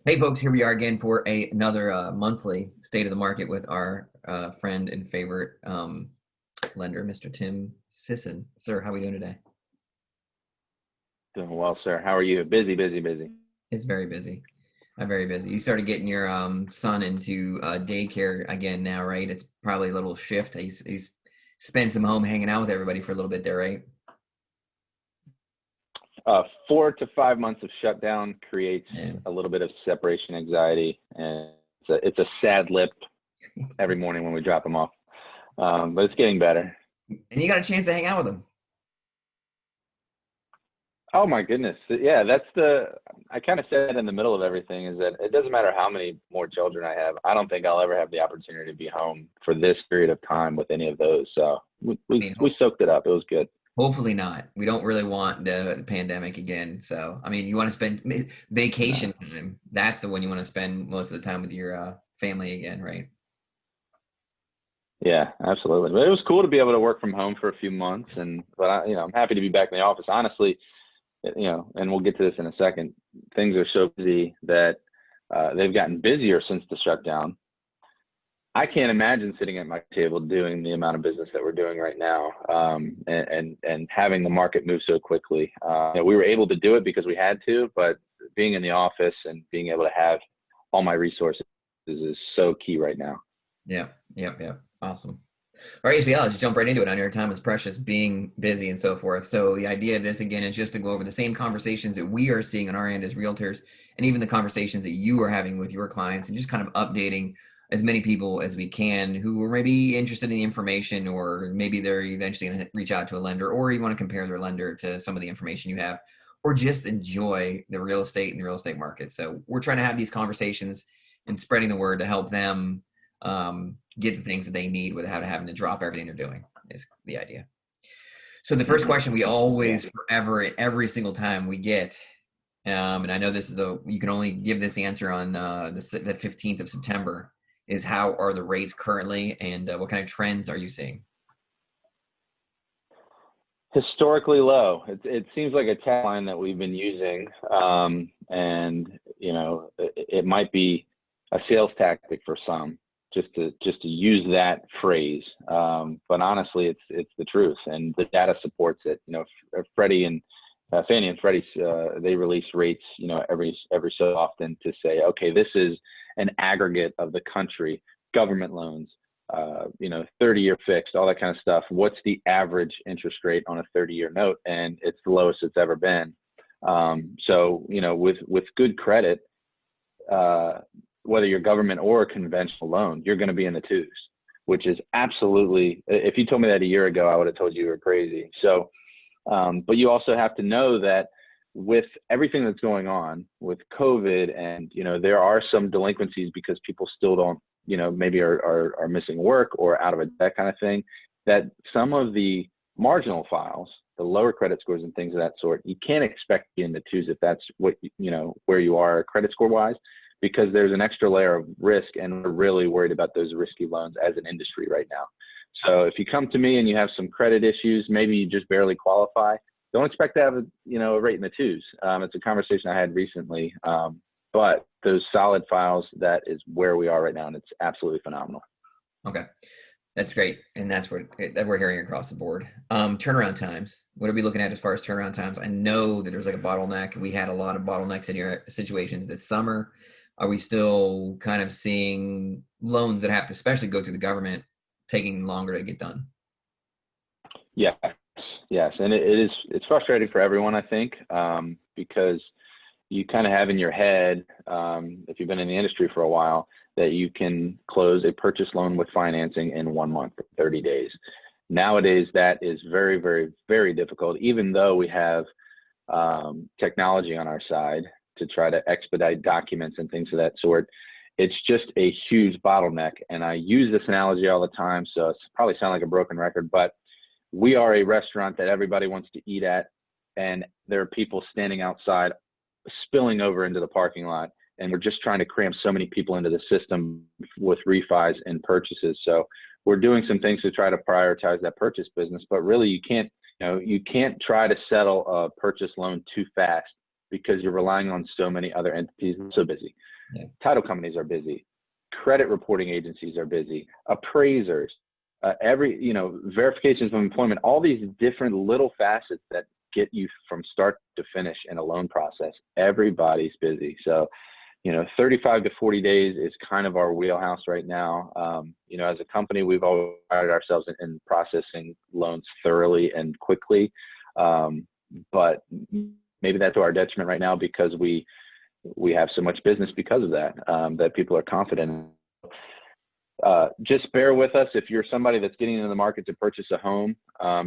Hey folks, here we are again for another monthly state of the market with our friend and favorite lender, Mr. Tim Sisson. Sir, how are we doing today? Doing well, sir. How are you? Busy, busy, busy. It's very busy. I'm very busy. You started getting your son into daycare again now, right? It's probably a little shift. He's spent some home hanging out with everybody for a little bit there, right? 4 to 5 months of shutdown creates Yeah. a little bit of separation anxiety, and it's a sad lip every morning when we drop him off. But it's getting better. And you got a chance to hang out with him. Oh my goodness. Yeah, I kind of said in the middle of everything is that it doesn't matter how many more children I have. I don't think I'll ever have the opportunity to be home for this period of time with any of those. So we, I we, mean, we soaked it up. It was good. hopefully not. We don't really want the pandemic again. So, I mean, you want to spend vacation No. time. That's the one you want to spend most of the time with your family again, right? Yeah, absolutely. But it was cool to be able to work from home for a few months, but I'm happy to be back in the office. Honestly, and we'll get to this in a second. Things are so busy that they've gotten busier since the shutdown. I can't imagine sitting at my table doing the amount of business that we're doing right now, and having the market move so quickly. We were able to do it because we had to, but being in the office and being able to have all my resources is so key right now. Yeah, yeah. Awesome. All right, so yeah, let's jump right into it. I know your time is precious, being busy and so forth. So the idea of this again is just to go over the same conversations that we are seeing on our end as realtors, and even the conversations that you are having with your clients, and just kind of updating as many people as we can who are maybe interested in the information, or maybe they're eventually going to reach out to a lender, or you want to compare their lender to some of the information you have, or just enjoy the real estate and the real estate market. So we're trying to have these conversations and spreading the word to help them get the things that they need without having to drop everything they're doing is the idea. So the first Hmm. question we Yeah. always forever every single time we get, and I know this is you can only give this answer on the 15th of September, is how are the rates currently, and what kind of trends are you seeing? Historically low. It seems like a tagline that we've been using, and it might be a sales tactic for some, just to use that phrase. But honestly, it's the truth, and the data supports it. Freddie and Fannie and Freddie, they release rates, every so often to say, okay, this is an aggregate of the country, government loans, 30-year fixed, all that kind of stuff. What's the average interest rate on a 30-year note? And it's the lowest it's ever been. So, with good credit, whether you're government or a conventional loan, you're going to be in the twos, which is absolutely, if you told me that a year ago, I would have told you were crazy. So, but you also have to know that with everything that's going on with COVID, and there are some delinquencies because people still don't, maybe are missing work or out of a debt kind of thing, that some of the marginal files, the lower credit scores and things of that sort, you can't expect to be in the twos if that's what where you are credit score wise, because there's an extra layer of risk, and we're really worried about those risky loans as an industry right now. So if you come to me and you have some credit issues, maybe you just barely qualify, don't expect to have a rate in the twos. It's a conversation I had recently, but those solid files, that is where we are right now, and it's absolutely phenomenal. Okay, that's great, and that's what that we're hearing across the board. Turnaround times. What are we looking at as far as turnaround times? I know that there's like a bottleneck. We had a lot of bottlenecks in your situations this summer. Are we still kind of seeing loans that have to, especially go through the government, taking longer to get done? Yes, yes, and it's frustrating for everyone, I think, because you kind of have in your head, if you've been in the industry for a while, that you can close a purchase loan with financing in 1 month, 30 days. Nowadays, that is very, very, very difficult, even though we have technology on our side to try to expedite documents and things of that sort. It's just a huge bottleneck. And I use this analogy all the time, so it's probably sound like a broken record, but we are a restaurant that everybody wants to eat at, and there are people standing outside spilling over into the parking lot, and we're just trying to cram so many people into the system with refis and purchases. So we're doing some things to try to prioritize that purchase business, but really you can't try to settle a purchase loan too fast, because you're relying on so many other entities. They're so busy. Yeah. Title companies are busy. Credit reporting agencies are busy. Appraisers, verifications of employment, all these different little facets that get you from start to finish in a loan process. Everybody's busy. So, 35 to 40 days is kind of our wheelhouse right now. As a company, we've always prided ourselves in processing loans thoroughly and quickly. But maybe that's to our detriment right now because we have so much business because of that, that people are confident. Just bear with us. If you're somebody that's getting into the market to purchase a home,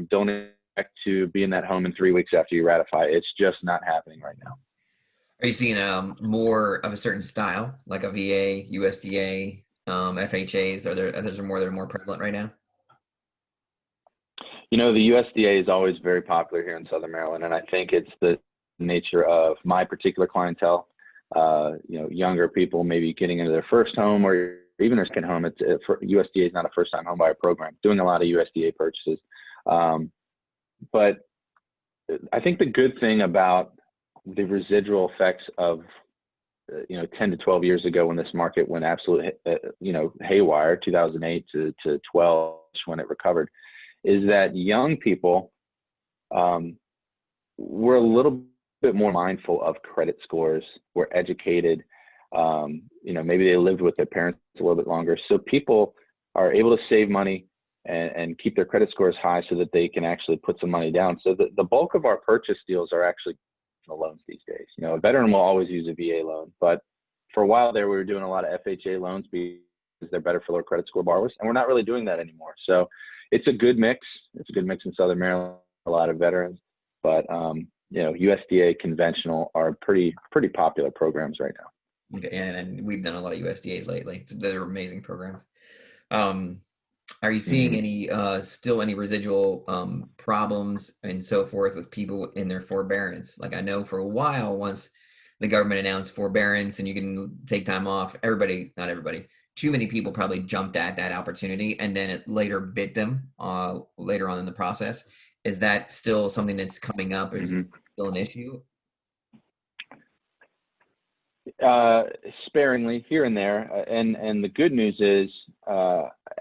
don't expect to be in that home in 3 weeks after you ratify. It's just not happening right now. Are you seeing more of a certain style, like a VA, USDA, FHAs? Are there more that are more prevalent right now? The USDA is always very popular here in Southern Maryland, and I think it's the nature of my particular clientele. Younger people maybe getting into their first home or even their second home. USDA is not a first-time home buyer program. Doing a lot of USDA purchases, but I think the good thing about the residual effects of 10 to 12 years ago when this market went absolutely haywire, 2008 to 12 when it recovered, is that young people were a little bit more mindful of credit scores, were educated. Maybe they lived with their parents a little bit longer. So people are able to save money and keep their credit scores high so that they can actually put some money down. So the bulk of our purchase deals are actually loans these days. A veteran will always use a VA loan, but for a while there, we were doing a lot of FHA loans because they're better for low credit score borrowers, and we're not really doing that anymore. So it's a good mix. It's a good mix in Southern Maryland, a lot of veterans, but USDA conventional are pretty popular programs right now. Okay, and we've done a lot of USDAs lately. They're amazing programs. Are you seeing any still any residual problems and so forth with people in their forbearance? Like I know for a while, once the government announced forbearance and you can take time off, not everybody, too many people probably jumped at that opportunity and then it later bit them later on in the process. Is that still something that's coming up? Is it still an issue? Sparingly here and there, and the good news is,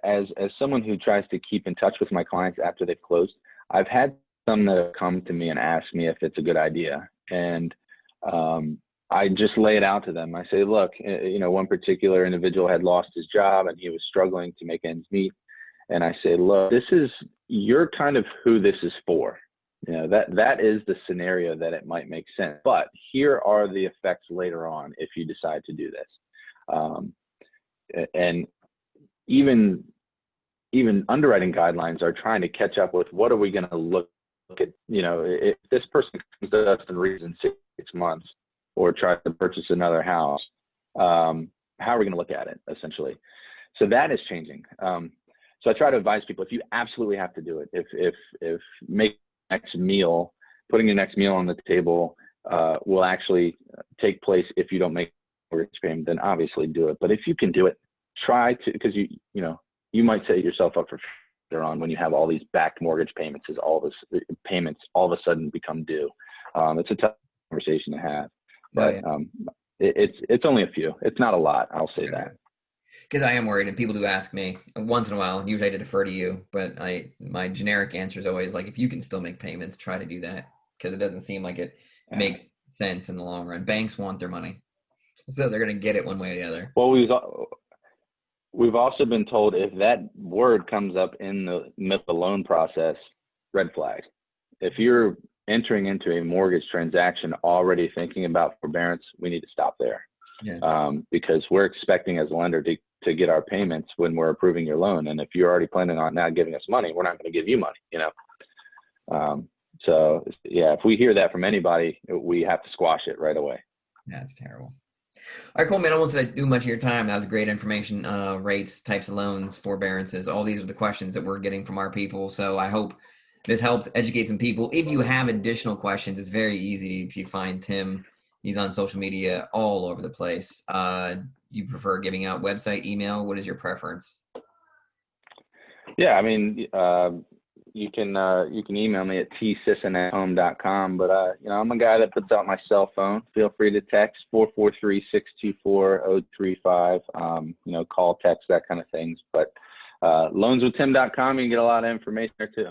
as someone who tries to keep in touch with my clients after they've closed, I've had some that have come to me and ask me if it's a good idea, and I just lay it out to them. I say, look, one particular individual had lost his job and he was struggling to make ends meet, and I say, look, you're kind of who this is for. That is the scenario that it might make sense. But here are the effects later on if you decide to do this. And even underwriting guidelines are trying to catch up with what are we going to look at. If this person comes to us and reads in 6 months or tries to purchase another house, how are we going to look at it, essentially? So that is changing. So I try to advise people, if you absolutely have to do it, if putting your next meal on the table will actually take place if you don't make a mortgage payment, then obviously do it. But if you can do it, try to, because you might set yourself up for later on when you have all these backed mortgage payments as all this payments all of a sudden become due. It's a tough conversation to have, but it's only a few. It's not a lot. I'll say that. Because I am worried, and people do ask me once in a while. Usually, I defer to you, but my generic answer is always like, if you can still make payments, try to do that, because it doesn't seem like it makes sense in the long run. Banks want their money, so they're going to get it one way or the other. Well, we've also been told if that word comes up in the middle of the loan process, red flag. If you're entering into a mortgage transaction already thinking about forbearance, we need to stop there. Yeah. Because we're expecting as a lender to get our payments when we're approving your loan. And if you're already planning on not giving us money, we're not going to give you money, So yeah, if we hear that from anybody, we have to squash it right away. That's terrible. All right, cool, man. I won't do much of your time. That was great information. Rates, types of loans, forbearances, all these are the questions that we're getting from our people. So I hope this helps educate some people. If you have additional questions, it's very easy to find Tim. He's on social media all over the place. You prefer giving out website, email? What is your preference? Yeah, I mean, you can email me at tsisson@home.com. But I'm a guy that puts out my cell phone. Feel free to text 443-624-035. Call, text, that kind of things. But loanswithtim.com, you can get a lot of information there too.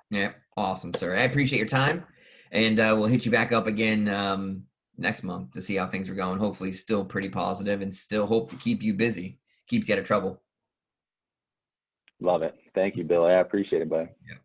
Yeah, awesome, sir. I appreciate your time, and we'll hit you back up again next month to see how things are going. Hopefully, still pretty positive, and still hope to keep you busy, keeps you out of trouble. Love it. Thank you, Billy. I appreciate it, buddy. Yeah.